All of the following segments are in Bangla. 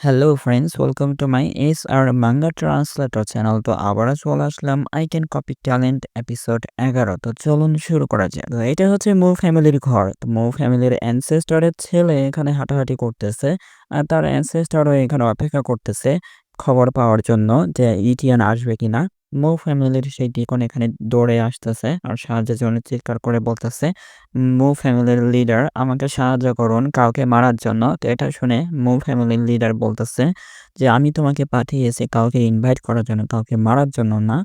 Hello friends, welcome to my R manga translator channel. তো আবারও চলে আসলাম I can copy talent episode 11। তো চলুন শুরু করা যাক। তো এটা হচ্ছে মৌ ফ্যামিলির ঘর। তো মৌ ফ্যামিলির অ্যানসেস্টরের ছেলে এখানে হাঁটাহাঁটি করতেছে, আর তার অ্যানসেস্টরও এখানে অপেক্ষা করতেছে খবর পাওয়ার জন্য যে ইটিয়ান আসবে কিনা। মৌ ফ্যামিলির সেই ডিকন এখানে দৌড়ে আসতেছে আর সাহায্যের জন্য চিৎকার করে বলতেছে, মৌ ফ্যামিলির লিডার আমাকে সাহায্য করুন কাউকে মারার জন্য। তো এটা শুনে মৌ ফ্যামিলির লিডার বলতেছে যে আমি তোমাকে পাঠিয়েছি কাউকে ইনভাইট করার জন্য, কাউকে মারার জন্য না।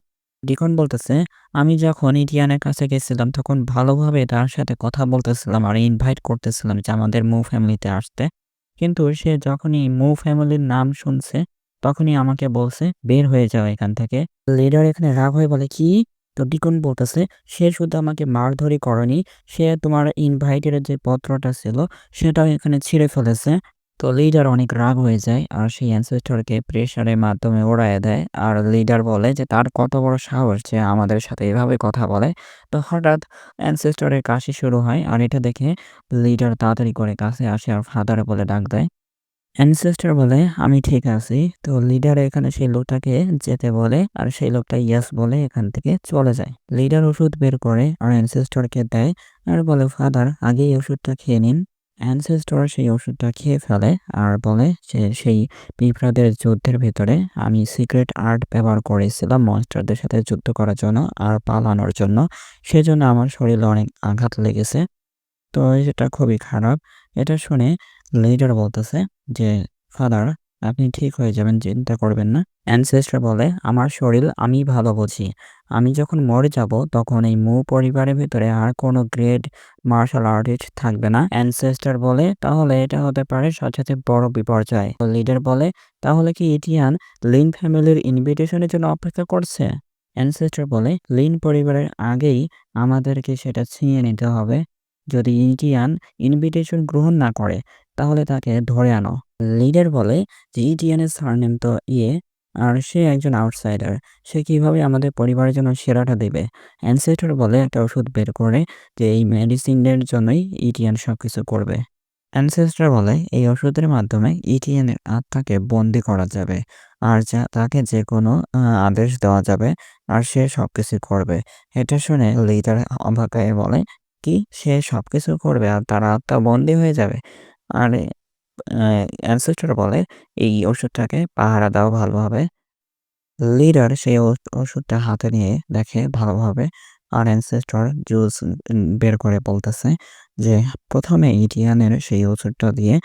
ডিকন বলতেছে, আমি যখন ইটিয়ানের কাছে গেছিলাম তখন ভালোভাবে তার সাথে কথা বলতেছিলাম আর ইনভাইট করতেছিলাম যে আমাদের মৌ ফ্যামিলিতে আসতে। কিন্তু সে যখনই মৌ ফ্যামিলির নাম শুনছে তখনই আমাকে বলছে বের হয়ে যাও এখান থেকে। লিডার এখানে রাগ হয়ে বলে, কি? তো ডিকন বলতেছে, সে শুধু আমাকে মারধরই করেনি, সে তোমার ইনভাইটের যে পত্রটা ছিল সেটাও এখানে ছিঁড়ে ফেলেছে। তো লিডার অনেক রাগ হয়ে যায় আর সেই অ্যানসেস্টরকে প্রেশারের মাধ্যমে উড়াইয়ে দেয়। আর লিডার বলে যে তার কত বড় সাহস যে আমাদের সাথে এভাবে কথা বলে। তো হঠাৎ অ্যানসেস্টরের কাশি শুরু হয় আর এটা দেখে লিডার তাড়াতাড়ি করে কাছে আসে আর ফাদার বলে ডাক দেয়। অ্যানসেস্টর বলে, আমি ঠিক আছি। তো লিডার এখানে সেই লোকটাকে যেতে বলে আর সেই লোকটা ইয়েস বলে এখান থেকে চলে যায়। লিডার ওষুধ বের করে আর অ্যানসেস্টরকে দেয় আর বলে, ফাদার আগে এই ওষুধটা খেয়ে নিন। অ্যানসেস্টর সেই ওষুধটা খেয়ে ফেলে আর বলে যে সেই পিঁপড়াদের যুদ্ধের ভেতরে আমি সিক্রেট আর্ট ব্যবহার করেছিলাম মনস্টারদের সাথে যুদ্ধ করার জন্য আর পালানোর জন্য, সেজন্য আমার শরীরে অনেক আঘাত লেগেছে। তো এটা খুবই খারাপ। এটা শুনে লিডার বলতেছে যে, ফাদার আপনি ঠিক হয়ে যাবেন, চিন্তা করবেন না। অ্যানসেস্টর বলে, আমার শরীর আমি ভালো বুঝি। আমি যখন মরে যাব তখন এই মু পরিবারের ভেতরে আর কোনো গ্রেট মার্শাল আর্টিস্ট থাকবে না। অ্যানসেস্টর বলে, তাহলে এটা হতে পারে সবচেয়ে বড় বিপর্যয়। লিডার বলে, তাহলে কি ইটিয়ান লিন ফ্যামিলির ইনভিটেশনের জন্য অপেক্ষা করছে? অ্যানসেস্টর বলে, লিন পরিবারের আগেই আমাদেরকে সেটা ছিনিয়ে নিতে হবে। যদি ইটিয়ান ইনভিটেশন গ্রহণ না করে তাহলে তাকে ধরে আনো। লিডার বলে যে ইটিয়ানের সারনেম তো আর সে একজন আউটসাইডার, সে কিভাবে আমাদের পরিবারের জন্য সেরাটা দেবে? অ্যানসেস্টর বলে একটা ওষুধ বের করে যে এই মেডিসিনের জন্যই ইটিয়ান সবকিছু করবে। অ্যানসেস্টর বলে এই ওষুধের মাধ্যমে ইটিএনের আত্মাকে বন্দি করা যাবে আর তাকে যে কোনো আদেশ দেওয়া যাবে আর সে সবকিছু করবে। এটা শুনে লিডার অবাক হয়ে বলে, কি সে সবকিছু করবে আর তার আত্মা বন্দি হয়ে যাবে? আর অ্যানসেস্টর বলে এই ওষুধটাকে পাহারা দাও ভালোভাবে। লিডার সেই ওষুধটা হাতে নিয়ে দেখে ভালোভাবে আর অ্যানসেস্টর জুস বের করে বলতেছে যে প্রথমে ইটিয়ানের সেই ওষুধটা দিয়ে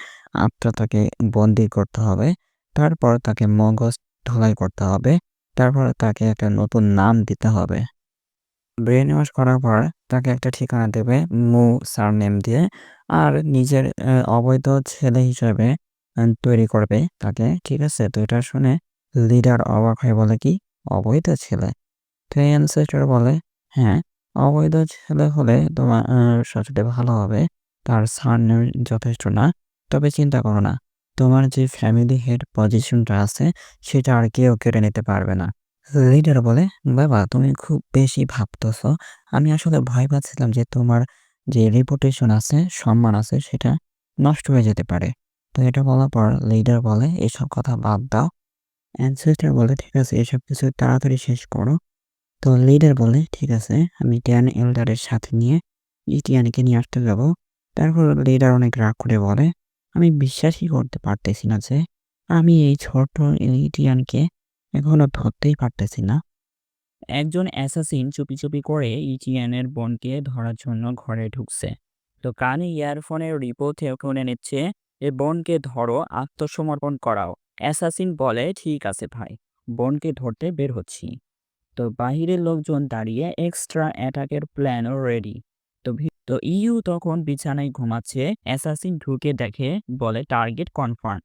আত্মাটাকে বন্দি করতে হবে, তারপর তাকে মগজ ধোলাই করতে হবে, তারপর তাকে একটা নতুন নাম দিতে হবে। ব্রেন ওয়াশ করার পর তাকে একটা ঠিকানা দেবে মু সারনেম দিয়ে আর নিজের অবৈধ ছেলে হিসেবে তৈরি করবে তাকে। ঠিক আছে? তো এটা শুনে লিডার অবাক হয়ে বলে, কি অবৈধ ছেলে? তো অ্যানসেস্টর বলে, হ্যাঁ, অবৈধ ছেলে হলে তোমার সবচেয়ে ভালো হবে। তার সারনেম যথেষ্ট না। তবে চিন্তা করো না, তোমার যে ফ্যামিলি হেড পজিশনটা আছে সেটা আর কেউ কেড়ে নিতে পারবে না। লিডার বলে, বাবা তুমি খুব বেশি ভাবতেছো। আমি আসলে ভয় পাচ্ছিলাম যে তোমার যে রেপুটেশন আছে, সম্মান আছে সেটা নষ্ট হয়ে যেতে পারে। তো এটা বলার পর লিডার বলে, এসব কথা বাদ দাও। অ্যানসেস্টর বলে, ঠিক আছে এসব কিছু তাড়াতাড়ি শেষ করো। তো লিডার বলে, ঠিক আছে আমি ট্যান এল্ডারের সাথে নিয়ে ইটিয়ানকে নিয়ে আসতে যাব। তারপর লিডার অনেক রাগ করে বলে, আমি বিশ্বাসই করতে পারতেছি না যে আমি এই ছোট্ট ইটিয়ানকে এখনো ধরতেই পারতেছি না। একজন অ্যাসাসিন চুপি চুপি করে ইটিয়ানের বোনকে ধরার জন্য ঘরে ঢুকছে। তো কানে ইয়ারফোনের রিপোর্ট শুনে নিচ্ছে, এ বোনকে ধরো, আত্মসমর্পণ করাও। অ্যাসাসিন বলে, ঠিক আছে ভাই, বোনকে ধরতে বের হচ্ছি। তো বাহিরের লোকজন দাঁড়িয়ে এক্সট্রা অ্যাটাকের প্ল্যানও রেডি। তো ইউ তখন বিছানায় ঘুমাচ্ছে। অ্যাসাসিন ঢুকে দেখে, বলে টার্গেট কনফার্ম।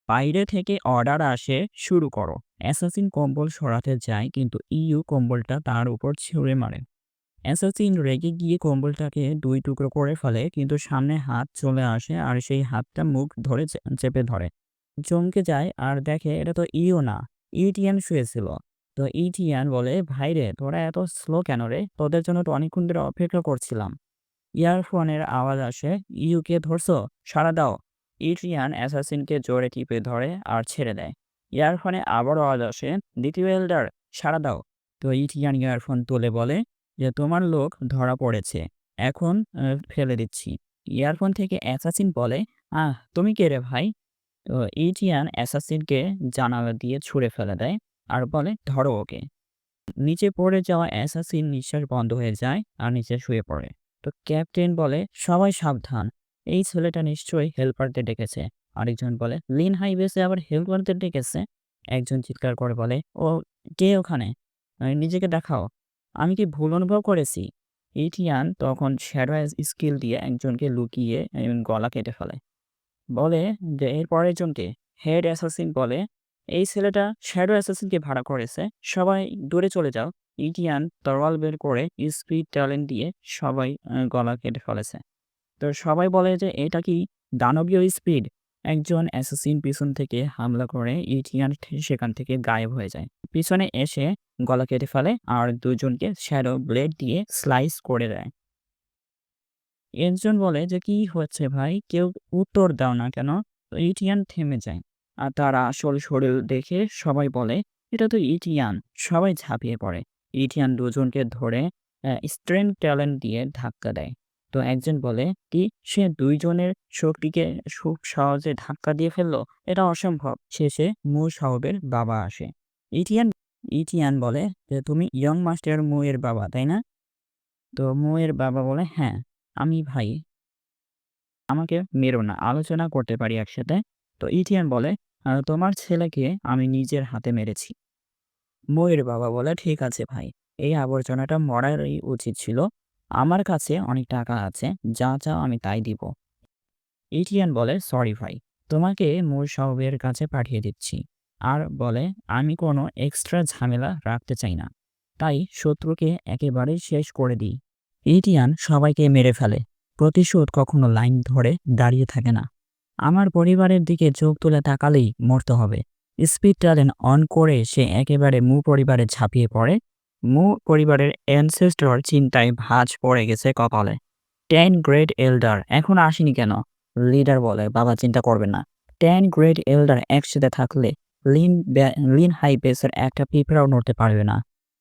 বাইরে থেকে অর্ডার আসে, শুরু করো। অ্যাসাসিন কম্বল সরাতে যায় কিন্তু ইউ কম্বলটা তার উপর ছুঁড়ে মারে। অ্যাসাসিন রেগে গিয়ে কম্বলটাকে দুই টুকরো করে ফেলে কিন্তু সামনে হাত চলে আসে আর সেই হাতটা মুখ ধরে চেপে ধরে। চমকে যায় আর দেখে এটা তো ইও না, ইটিয়ান শুয়েছিল। তো ইটিয়ান বলে, ভাইরে তোরা এত স্লো কেন রে? তোদের জন্য তো অনেকক্ষণ ধরে অপেক্ষা করছিলাম। ইয়ারফোনের আওয়াজ আসে, ইউকে ধরছো? সাড়া দাও। ইট্রিয়ান অ্যাসাসিনকে জোরে টিপে ধরে আর ছেড়ে দেয়। ইয়ারফোনে আবারও আওয়াজ আসে, দ্বিতীয় এল্ডার সাড়া দাও। তো ইট্রিয়ান ইয়ারফোন তুলে বলে যে তোমার লোক ধরা পড়েছে, এখন ফেলে দিচ্ছি। ইয়ারফোন থেকে অ্যাসাসিন বলে, তুমি কে রে ভাই? তো ইট্রিয়ান অ্যাসাসিনকে জানালা দিয়ে ছুঁড়ে ফেলে দেয় আর বলে ধরো ওকে। নিচে পড়ে যাওয়া অ্যাসাসিন নিঃশ্বাস বন্ধ হয়ে যায় আর নিচে শুয়ে পড়ে। তো ক্যাপ্টেন বলে সবাই সাবধান, এই ছেলেটা নিশ্চয়ই হেল্পারদের ডেকেছে। আরেকজন বলে লিন হাইওয়েসে আবার হেল্পারদের ডেকেছে। একজন চিৎকার করে বলে, ও কে ওখানে? নিজেকে দেখাও, আমি কি ভুল অনুভব করেছি? ইটিয়ান তখন শ্যাডো স্কিল দিয়ে একজনকে লুকিয়ে গলা কেটে ফেলে। বলে যে এর পরের জনকে হেড অ্যাসাসিন বলে, এই ছেলেটা শ্যাডো অ্যাসাসিনকে ভাড়া করেছে, সবাই দূরে চলে যাও। ইটিয়ান তরোয়াল বের করে স্পিড ট্যালেন্ট দিয়ে সবাই গলা কেটে ফেলেছে। তো সবাই বলে যে এটা কি দানবীয় স্পিড? একজন অ্যাসাসিন পিছন থেকে হামলা করে ইটিয়ান সেখান থেকে গায়েব হয়ে যায়, পিছনে এসে গলা কেটে ফেলে আর দুজনকে শ্যাডো ব্লেড দিয়ে স্লাইস করে দেয়। একজন বলে যে কি হচ্ছে ভাই, কেউ উত্তর দাও না কেন? তো ইটিয়ান থেমে যায় আর তার আসল শরীর দেখে সবাই বলে এটা তো ইটিয়ান। সবাই ঝাঁপিয়ে পড়ে। ইটিয়ান দুজনকে ধরে স্ট্রেংথ ট্যালেন্ট দিয়ে ধাক্কা দেয়। তো একজন বলে কি সে দুইজনের শক্তিকে খুব সহজে ধাক্কা দিয়ে ফেললো, এটা অসম্ভব। শেষে মু সাহেবের বাবা আসে। ইটিয়ান ইটিয়ান বলে যে তুমি ইয়ং মাস্টার মু এর বাবা তাই না? তো মু এর বাবা বলে হ্যাঁ আমি ভাই, আমাকে মেরো না, আলোচনা করতে পারি একসাথে। তো ইটিয়ান বলে তোমার ছেলেকে আমি নিজের হাতে মেরেছি। ময়ের বাবা বলে ঠিক আছে ভাই, এই আবর্জনাটা মরারই উচিত ছিল। আমার কাছে অনেক টাকা আছে, যা চাও আমি তাই দিব। ইটিয়ান বলে সরি ভাই, তোমাকে মোর সাহেবের কাছে পাঠিয়ে দিচ্ছি। আর বলে আমি কোনো এক্সট্রা ঝামেলা রাখতে চাই না, তাই শত্রুকে একেবারেই শেষ করে দিই। ইটিয়ান সবাইকে মেরে ফেলে। প্রতিশোধ কখনো লাইন ধরে দাঁড়িয়ে থাকে না। আমার পরিবারের দিকে চোখ তুলে তাকালেই মরতে হবে। স্পিড ট্যালেন্ট অন করে সে একেবারে মু পরিবারে ঝাঁপিয়ে পড়ে। মু পরিবারের অ্যানসেস্টর চিন্তায় ভাঁজ পড়ে গেছে কপালে। 10 গ্রেট এল্ডার এখন আসেনি কেন? লিডার বলে বাবা চিন্তা করবেন না, 10 গ্রেট এল্ডার একসাথে থাকলে লিন হাই বেসের একটা পিঁপড়াও নড়তে পারবে না।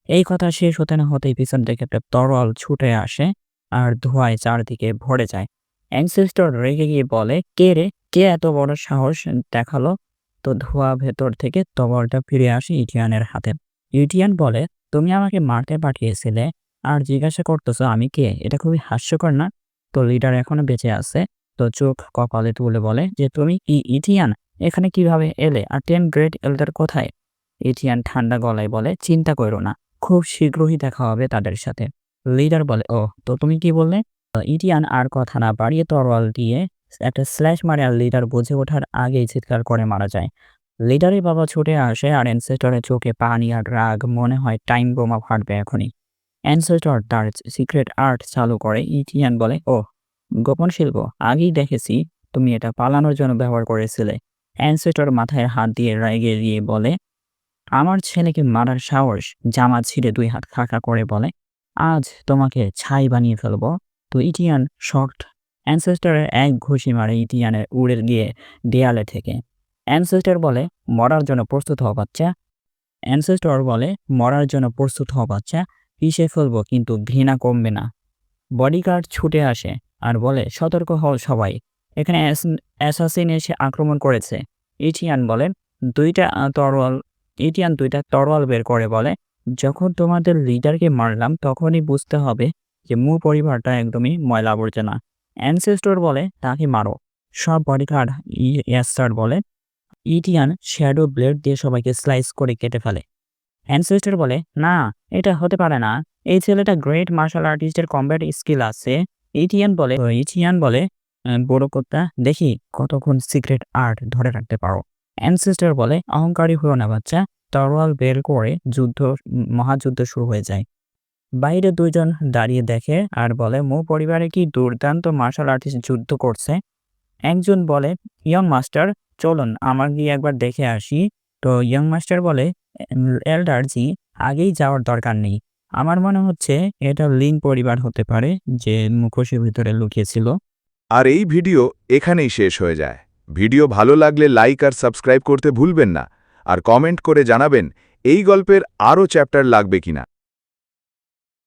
এই কথা শেষ হতে না হতেই পিছন থেকে একটা তরোয়াল ছুটে আসে আর ধোঁয়ায় চারদিকে ভরে যায়। অ্যানসেস্টর রেগে গিয়ে বলে কে রে, কে এত বড় সাহস দেখালো? তো ধোঁয়া ভেতর থেকে তরোয়ালটা ফিরে আসে ইটিয়ানের হাতে। ইটিয়ান বলে তুমি আমাকে মারতে পাঠিয়েছিলে আর জিজ্ঞাসা করতেছো আমি কে? এটা খুবই হাস্যকর না? তো লিডার এখনো বেঁচে আছে। তো চোখ কপালে তুলে বলে যে তুমি কি ইটিয়ান? এখানে কিভাবে এলে? আর 10 গ্রেট এল্ডার কোথায়? ইটিয়ান ঠান্ডা গলায় বলে চিন্তা করো না, খুব শীঘ্রই দেখা হবে তাদের সাথে। লিডার বলে ও তো তুমি কি বললে? ইটিয়ান আর কথা না বাড়িয়ে তরোয়াল দিয়ে একটা স্ল্যাশ মারে আর লিডার বুঝে ওঠার আগেই চিৎকার করে মারা যায়। লিডারের বাবা ছুটে আসে আর অ্যানসেস্টরের চোখে পানি আর রাগ, মনে হয় টাইম বোমা ফাটবে এখনই। অ্যানসেস্টর তার সিক্রেট আর্ট চালু করে। ইটিয়ান বলে ও গোপন শিল্প, আগেই দেখেছি তুমি এটা পালানোর জন্য ব্যবহার করেছিলে। অ্যানসেস্টর মাথায় হাত দিয়ে রেগে গিয়ে বলে আমার ছেলেকে মারার সাহস? জামা ছিঁড়ে 2 হাত খাঁকা করে বলে আজ তোমাকে ছাই বানিয়ে ফেলবো। তো ইটিয়ান শক্ট। অ্যানসেস্টরের এক ঘুষি মারে ইটিয়ানের উড়ে গিয়ে দেয়ালে থেকে। অ্যানসেস্টর বলে মরার জন্য প্রস্তুত হও বাচ্চা। অ্যানসেস্টর বলে মরার জন্য প্রস্তুত হও বাচ্চা, পিষে ফেলবো কিন্তু ঘৃণা কমবে না। বডিগার্ড ছুটে আসে আর বলে সতর্ক হও সবাই, এখানে অ্যাসাসিন এসে আক্রমণ করেছে। ইটিয়ান বলে দুইটা তরোয়াল ইটিয়ান দুইটা তরোয়াল বের করে বলে যখন তোমাদের লিডারকে মারলাম তখনই বুঝতে হবে যে মু পরিবারটা একদমই ময়লা আবর্জনা। অ্যানসেস্টর বলে তাকে মারো। সব বডিগার্ড ইয়েস স্যার বলে। ইটিয়ান শ্যাডো ব্লেড দিয়ে সবাইকে স্লাইস করে কেটে ফেলে। অ্যানসেস্টর বলে না, এটা হতে পারে না, এই ছেলেটা গ্রেট মার্শাল আর্টিস্টের কমব্যাট স্কিল আছে। ইথিয়ান বলে বড় কথা দেখি কতক্ষণ সিক্রেট আর্ট ধরে রাখতে পারো। অ্যানসেস্টর বলে অহংকারী হলো না বাচ্চা। তরোয়াল বের করে মহাযুদ্ধ শুরু হয়ে যায়। বাইরে দুইজন দাঁড়িয়ে দেখে আর বলে মো পরিবারে কি দুর্দান্ত মার্শাল আর্টিস্ট যুদ্ধ করছে। একজন বলে ইয়ং মাস্টার চলুন আমার গিয়ে একবার দেখে আসি। তো ইয়ং মাস্টার বলে এল্ডার জি আগেই যাওয়ার দরকার নেই, আমার মনে হচ্ছে এটা লিন পরিবার হতে পারে যে মুখোশের ভিতরে লুকিয়েছিল। আর এই ভিডিও এখানেই শেষ হয়ে যায়। ভিডিও ভালো লাগলে লাইক আর সাবস্ক্রাইব করতে ভুলবেন না আর কমেন্ট করে জানাবেন এই গল্পের আরও চ্যাপ্টার লাগবে কিনা।